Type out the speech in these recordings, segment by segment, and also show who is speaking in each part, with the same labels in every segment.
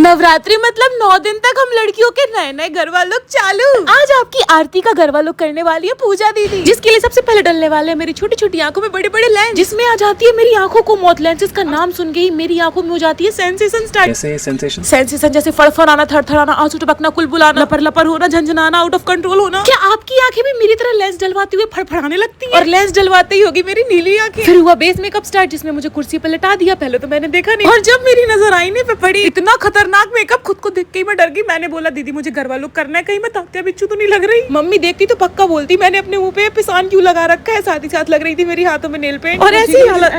Speaker 1: नवरात्रि मतलब 9 दिन तक हम लड़कियों के नए नए गरबा लुक चालू। आज आपकी आरती का गरबा लुक करने वाली है पूजा दीदी, जिसके लिए सबसे पहले डलने वाले हैं मेरी छोटी छोटी आंखों में बड़े बड़े लेंस, जिसमें आ जाती है मेरी आंखों को मौत। लेंसेज का नाम सुन के ही मेरी आंखों में हो जाती है सेंसेशन स्टार्ट।
Speaker 2: कैसे सेंसेशन?
Speaker 1: सेंसेशन जैसे फड़फड़ाना, थरथराना, आंसू टपकना, कुलबुलाना, लपर लपर होना, झंझनाना, आउट ऑफ कंट्रोल होना। क्या आपकी आंखें भी मेरी तरह लेंस डलवाते हुए फड़फड़ाने लगती है? और लेंस डलवाते ही होगी मेरी नीली आंखें। फिर हुआ बेस मेकअप स्टार्ट, जिसमें मुझे कुर्सी पर लटा दिया। पहले तो मैंने देखा नहीं, और जब मेरी नजर आईने पे पड़ी इतना खतरनाक मेकअप, खुद को देख के मैं डर गई। मैंने बोला दीदी मुझे गरबा लुक करना है, कहीं मैं तात्या बिच्छू तो नहीं लग रही। मम्मी देखती तो पक्का बोलती मैंने अपने मुंह पे पिसान क्यों लगा रखा है। साथ ही साथ लग रही थी मेरी हाथों में नेल पेंट। और ऐसी हालत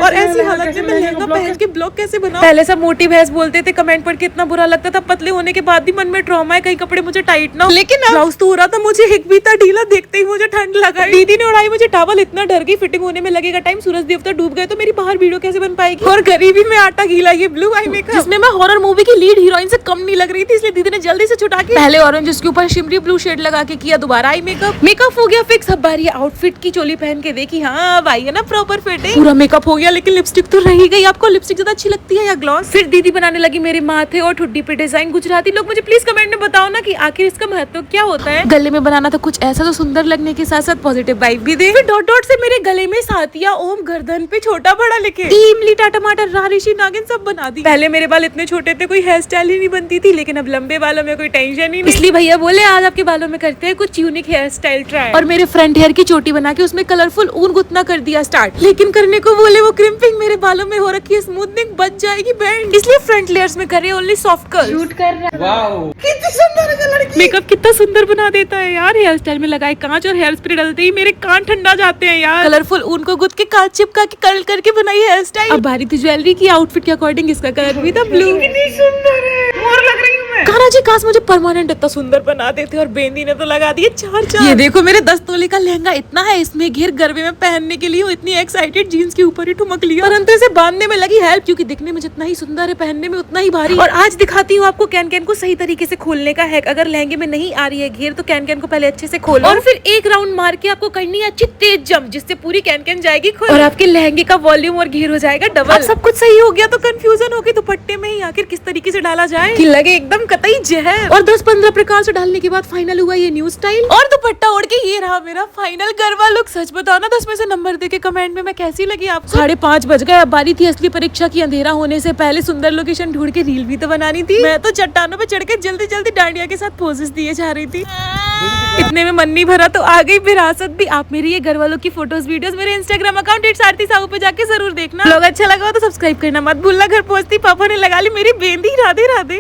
Speaker 1: में मैं लहंगा पहन के ब्लॉग कैसे बनाऊं? पहले सब मोटी भैंस बोलते थे, कमेंट पढ़ के इतना बुरा लगता था। पतले होने के बाद भी मन में ट्रॉमा है, कहीं कपड़े मुझे टाइट ना हो। लेकिन ब्लाउज तो हो रहा था, मुझे हिक भी था ढीला। देखते ही मुझे ठंड लगा। दीदी ने उड़ाई मुझे टावल, इतना डर गई। फिटिंग होने में लगेगा टाइम, सूरज देवता डूब गए तो मेरी बाहर वीडियो कैसे बन पाएगी? और गरीबी में आटा गीला, ये ब्लू आई मेकअप जिसमें मैं हॉरर मूवी की लीड हीरोइन से कम नहीं लग रही थी, इसलिए दीदी ने जल्दी से छुटा के पहले ऑरेंज, उसके ऊपर शिमरी ब्लू शेड लगा के किया दोबारा आई मेकअप। मेकअप हो गया फिक्स। अब बारी आउटफिट की। चोली पहन के देखी, हाँ भाई है ना प्रॉपर फिटिंग। पूरा मेकअप हो गया, लेकिन लिपस्टिक तो रह ही गई। आपको लिपस्टिक ज्यादा अच्छी लगती है या ग्लॉस? फिर दीदी बनाने लगी मेरे माथे और ठुड्डी पे डिजाइन। गुजराती लोग मुझे प्लीज कमेंट में बताओ ना कि आखिर इसका महत्व क्या होता है। गले में बनाना था कुछ ऐसा तो सुंदर लगने के साथ साथ पॉजिटिव वाइब भी दे। फिर डॉट डॉट से मेरे गले में सातिया ओम, गर्दन पे छोटा बड़ा लिखे, इमली टमाटर रारिशी नागिन सब बना दी। पहले मेरे बाल इतने छोटे थे, कोई हेयर स्टाइल ही नहीं बनती थी, लेकिन अब लंबे बालों में कोई टेंशन ही नहीं। इसलिए भैया बोले आज आपके बालों में करते हैं कुछ यूनिक हेयर स्टाइल ट्राई। और मेरे फ्रंट हेयर की चोटी बना के उसमें कलरफुल ऊन गुथना कर दिया स्टार्ट। लेकिन करने को बोले वो क्रिम्पिंग मेरे बालों में हो रखी है, स्मूथनिंग बच जाएगी बैंड, इसलिए फ्रंट लेयर्स में कर रहे ओनली सॉफ्ट कर्ल। शूट कर रहा है। वाओ कितनी सुंदर है लड़की। मेकअप कितना सुंदर बना देता है यार। हेयर स्टाइल में लगाए कांच और हेयर स्प्रे डलते ही मेरे कान ठंडा जाते हैं यार। कलरफुल ऊन को गुथ के कांच चिपका के कर्ल करके बनाई हेयर स्टाइल। अब बारी थी ज्वेलरी की। आउटफिट के अकॉर्डिंग इसका कलर भी था ब्लू। कितनी सुंदर है, मोर लग रही हूं मैं। कान्हा जी काश मुझे परमानेंट इतना सुंदर बना देते। और बेंदी ने तो लगा दिए 4-4। ये देखो मेरे 10 तोले का लहंगा इतना है, इसमें घेर गरबे में पहनने के लिए इतनी एक्साइटेड, जीन्स के ऊपर ही ठुमक लिया। परंतु इसे बांधने में लगी हेल्प, क्योंकि दिखने में जितना ही सुंदर है पहनने में उतना ही भारी। और आज दिखाती हूँ आपको कैन कैन को सही तरीके से खोलने का हैक। अगर लहंगे में नहीं आ रही है घेर तो कैन कैन को पहले अच्छे से खोलो और फिर एक राउंड मार के आपको करनी है अच्छी तेज जंप, जिससे पूरी कैन कैन जाएगी खुल और आपके लहंगे का वॉल्यूम और घेर हो जाएगा डबल। अब सब कुछ सही हो गया तो कंफ्यूजन होगी दुपट्टे में ही आखिर किस तरीके से डाला जाए कि लगे एकदम कतई जहर। और 10-15 प्रकार से डालने के बाद फाइनल हुआ ये न्यू स्टाइल। और दुपट्टा ओढ़ के ये रहा मेरा फाइनल गरबा लुक। सच बताओ ना 10 में से नंबर देके कमेंट में मैं कैसी लगी आपको? 5:30 बज गए। अब बारी थी असली परीक्षा की। अंधेरा होने से पहले सुंदर लोकेशन ढूंढ के रील भी तो बनानी थी। मैं तो चट्टानों पे चढ़ के जल्दी जल्दी डांडिया के साथ पोजेस दिए जा रही थी। इतने में मन नहीं भरा तो आ गई विरासत भी। आप मेरी ये गरबा लुक की फोटोज वीडियोस मेरे इंस्टाग्राम अकाउंट @आरती साहू पे जाके जरूर देखना। लोग अच्छा लगा तो सब्सक्राइब करना मत भूलना। घर पहुंचती पापा ने लगा ली मेरी बेंदी। राधे राधे।